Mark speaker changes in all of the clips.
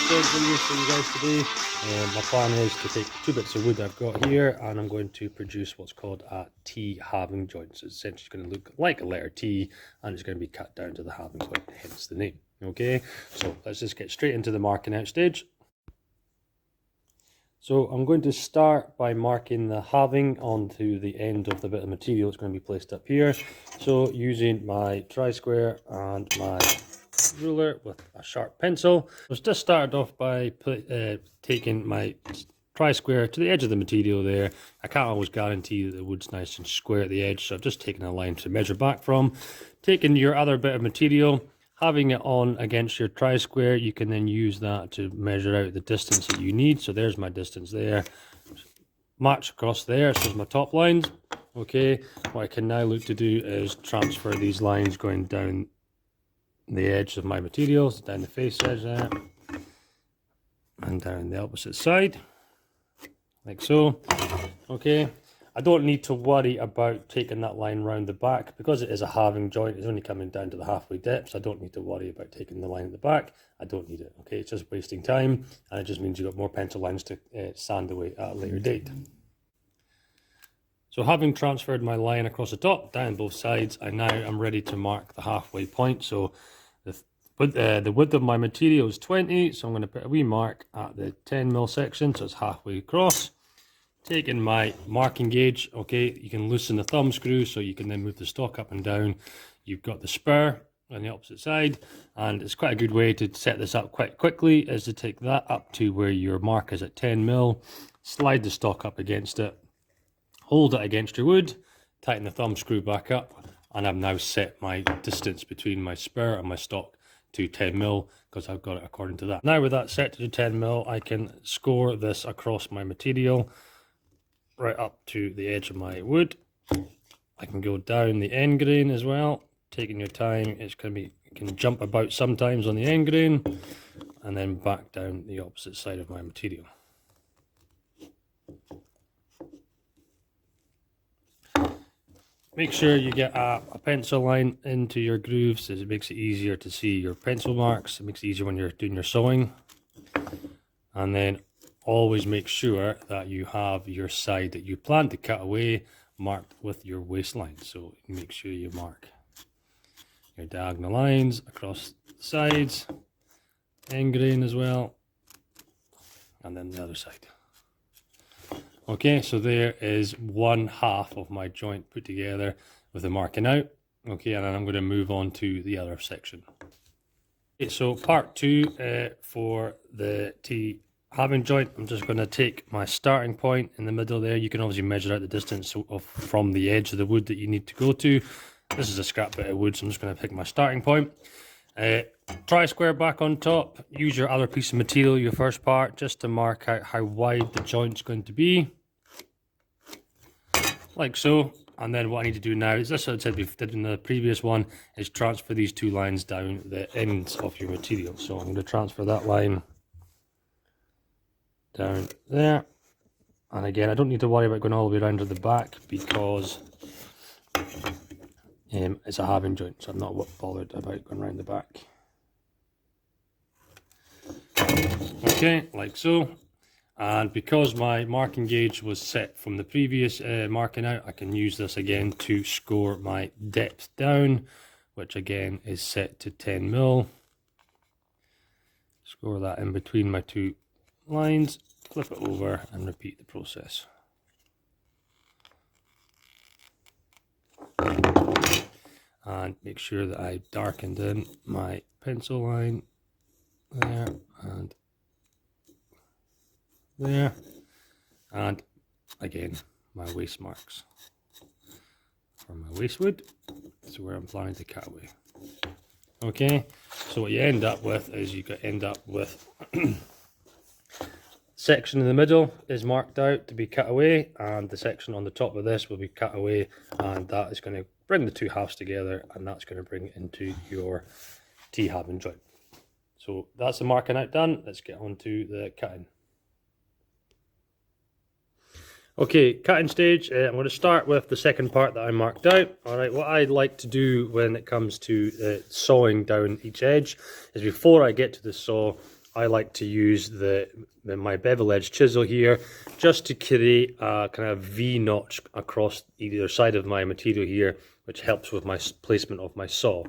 Speaker 1: quick video for you guys today. My plan is to take 2 bits of wood I've got here and I'm going to produce what's called a T halving joint. So it's essentially going to look like a letter T and it's going to be cut down to the halving point, hence the name. Okay, so let's just get straight into the marking out stage. So I'm going to start by marking the halving onto the end of the bit of material that's going to be placed up here. So using my tri-square and my ruler with a sharp pencil. I was just started off by taking my tri-square to the edge of the material there. I can't always guarantee that the wood's nice and square at the edge, so I've just taken a line to measure back from. Taking your other bit of material, having it on against your tri-square, you can then use that to measure out the distance that you need. So there's my distance there. March across there, so there's my top lines. Okay, what I can now look to do is transfer these lines going down the edge of my materials, down the face edge there, and down the opposite side, like so. Okay, I don't need to worry about taking that line round the back because it is a halving joint. It's only coming down to the halfway depth, so I don't need to worry about taking the line at the back. I don't need it. Okay, it's just wasting time, and it just means you've got more pencil lines to sand away at a later date. So having transferred my line across the top, down both sides, I now am ready to mark the halfway point. So the width of my material is 20, so I'm going to put a wee mark at the 10mm section, so it's halfway across. Taking my marking gauge, okay, you can loosen the thumb screw so you can then move the stock up and down. You've got the spur on the opposite side, and it's quite a good way to set this up quite quickly is to take that up to where your mark is at 10mm, slide the stock up against it, hold it against your wood, tighten the thumb screw back up, and I've now set my distance between my spur and my stock to 10mm because I've got it according to that. Now with that set to 10mm, I can score this across my material right up to the edge of my wood. I can go down the end grain as well, taking your time. It's going to be, you can jump about sometimes on the end grain and then back down the opposite side of my material. Make sure you get a pencil line into your grooves as it makes it easier to see your pencil marks. It makes it easier when you're doing your sewing. And then always make sure that you have your side that you plan to cut away marked with your waistline. So make sure you mark your diagonal lines across the sides, end grain as well, and then the other side. Okay, so there is 1/2 of my joint put together with the marking out. Okay, and then I'm going to move on to the other section. Okay, so part 2 for the T halving joint. I'm just going to take my starting point in the middle there. You can obviously measure out the distance from the edge of the wood that you need to go to. This is a scrap bit of wood, so I'm just going to pick my starting point. Tri-square back on top. Use your other piece of material, your first part, just to mark out how wide the joint's going to be. Like so. And then what I need to do now is this, as I said we did in the previous one, is transfer these 2 lines down the ends of your material. So I'm going to transfer that line down there. And again, I don't need to worry about going all the way around to the back because it's a halving joint, so I'm not bothered about going around the back. Okay, like so. And because my marking gauge was set from the previous marking out, I can use this again to score my depth down, which again is set to 10mm. Score that in between my 2 lines, flip it over and repeat the process. And make sure that I darkened in my pencil line there and there, and again my waist marks for my waist wood. That's where I'm planning to cut away. Okay, so what you end up with is you end up with section in the middle is marked out to be cut away, and the section on the top of this will be cut away, and that is going to bring the 2 halves together, and that's going to bring it into your T halving joint. So that's the marking out done. Let's get on to the cutting. Okay, cutting stage. I'm going to start with the second part that I marked out. Alright, what I like to do when it comes to sawing down each edge is before I get to the saw, I like to use my bevel edge chisel here just to create a kind of V notch across either side of my material here, which helps with my placement of my saw.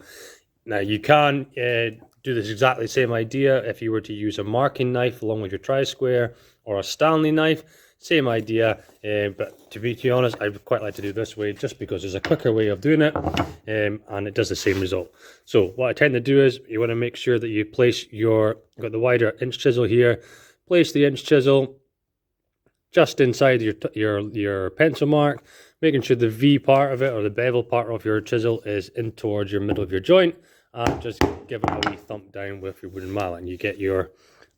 Speaker 1: Now you can do this exactly same idea if you were to use a marking knife along with your tri-square or a Stanley knife. Same idea, but to be honest, I would quite like to do this way just because there's a quicker way of doing it, and it does the same result. So what I tend to do is you want to make sure that you place got the wider inch chisel here, place the inch chisel just inside your pencil mark, making sure the V part of it or the bevel part of your chisel is in towards your middle of your joint, and just give it a wee thump down with your wooden mallet, and you get your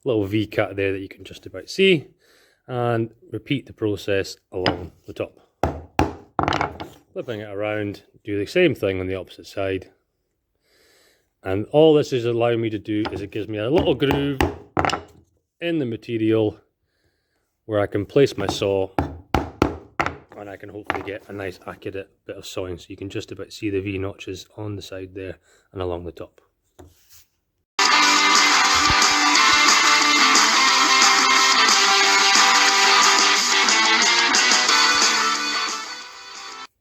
Speaker 1: little V cut there that you can just about see. And repeat the process along the top. Flipping it around, do the same thing on the opposite side. And all this is allowing me to do is it gives me a little groove in the material where I can place my saw, and I can hopefully get a nice accurate bit of sawing, so you can just about see the V notches on the side there and along the top.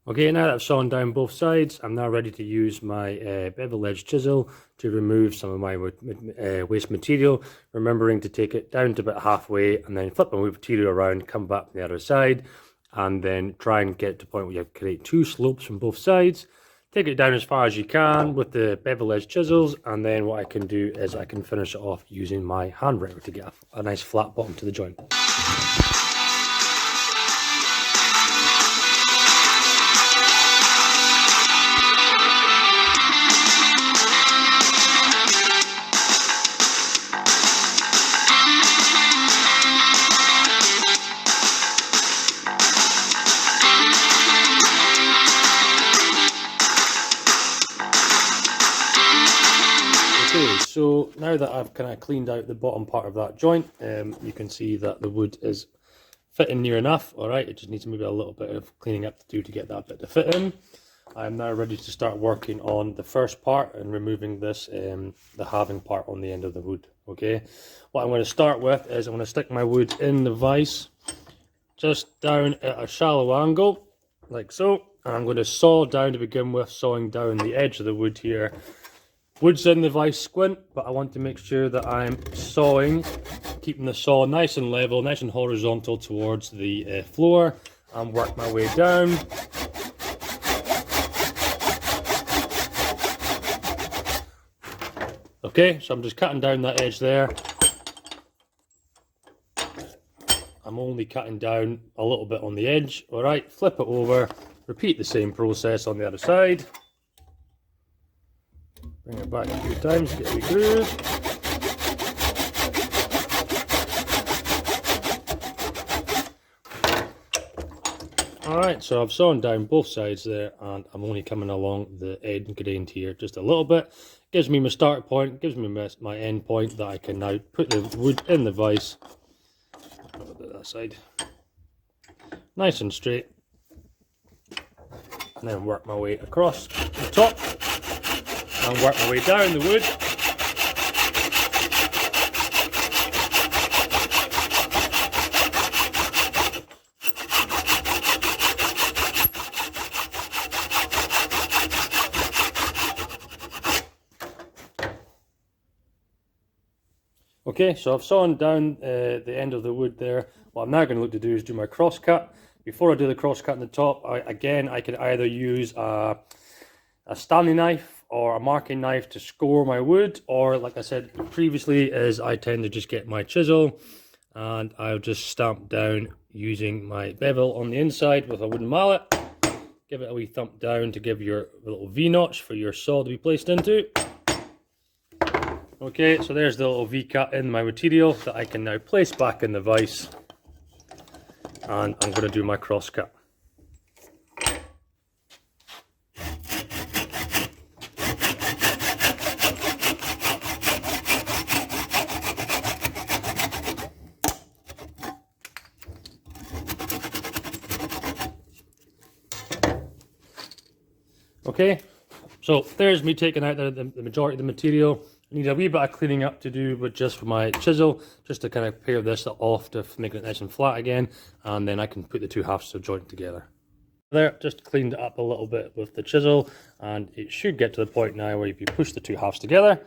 Speaker 1: Okay, now that I've sawn down both sides, I'm now ready to use my bevel edge chisel to remove some of my waste material, remembering to take it down to about halfway and then flip my material around, come back to the other side, and then try and get to the point where you create two slopes from both sides. Take it down as far as you can with the bevel edge chisels, and then what I can do is I can finish it off using my hand router to get a nice flat bottom to the joint. Okay, so now that I've kind of cleaned out the bottom part of that joint, you can see that the wood is fitting near enough. All right, it just needs maybe a little bit of cleaning up to do to get that bit to fit in. I'm now ready to start working on the first part and removing this, the halving part on the end of the wood. Okay, what I'm going to start with is I'm going to stick my wood in the vise, just down at a shallow angle, like so. And I'm going to saw down to begin with, sawing down the edge of the wood here. Wood's in the vise squint, but I want to make sure that I'm sawing, keeping the saw nice and level, nice and horizontal towards the floor, and work my way down. Okay, so I'm just cutting down that edge there. I'm only cutting down a little bit on the edge. All right, flip it over, repeat the same process on the other side. Bring it back a few times, get a wee groove. Alright, so I've sawn down both sides there, and I'm only coming along the end grain here just a little bit. Gives me my start point, gives me my end point that I can now put the wood in the vise. Put it that side. Nice and straight. And then work my way across the top. And work my way down the wood. Okay, so I've sawn down the end of the wood there. What I'm now going to look to do is do my cross cut. Before I do the cross cut in the top, I can either use a Stanley knife or a marking knife to score my wood, or like I said previously, is I tend to just get my chisel and I'll just stamp down using my bevel on the inside with a wooden mallet. Give it a wee thump down to give your little V notch for your saw to be placed into. Okay, so there's the little V cut in my material that I can now place back in the vise, and I'm going to do my cross cut. Okay, so there's me taking out the majority of the material. Need a wee bit of cleaning up to do with just my chisel, just to kind of pare this off to make it nice and flat again, and then I can put the two halves of the joint together. There, just cleaned it up a little bit with the chisel, and it should get to the point now where if you push the two halves together,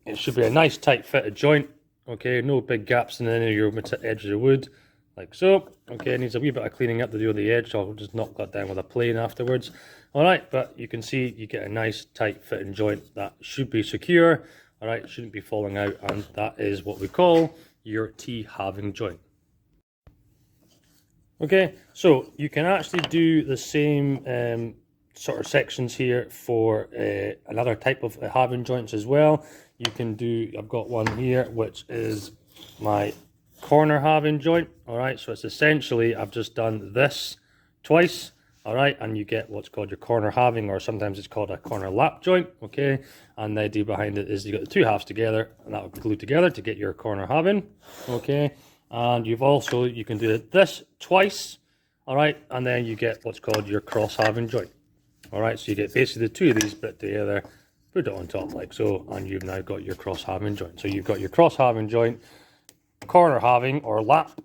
Speaker 1: it should be a nice tight fitted joint. Okay, no big gaps in any of your edges of wood, like so. Okay, it needs a wee bit of cleaning up to do on the edge, so I'll just knock that down with a plane afterwards. Alright, but you can see you get a nice tight fitting joint that should be secure. Alright, shouldn't be falling out, and that is what we call your T-halving joint. Okay, so you can actually do the same sort of sections here for another type of halving joints as well. You can do, I've got one here which is my corner halving joint. Alright, so it's essentially, I've just done this twice. Alright, and you get what's called your corner halving, or sometimes it's called a corner lap joint. Okay, and the idea behind it is you got the two halves together, and that will glue together to get your corner halving. Okay, and you've also, you can do this twice. Alright, and then you get what's called your cross halving joint. Alright, so you get basically the two of these bit together, put it on top like so, and you've now got your cross halving joint. So you've got your cross halving joint, corner halving or lap,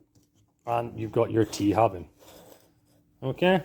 Speaker 1: and you've got your T halving. Okay.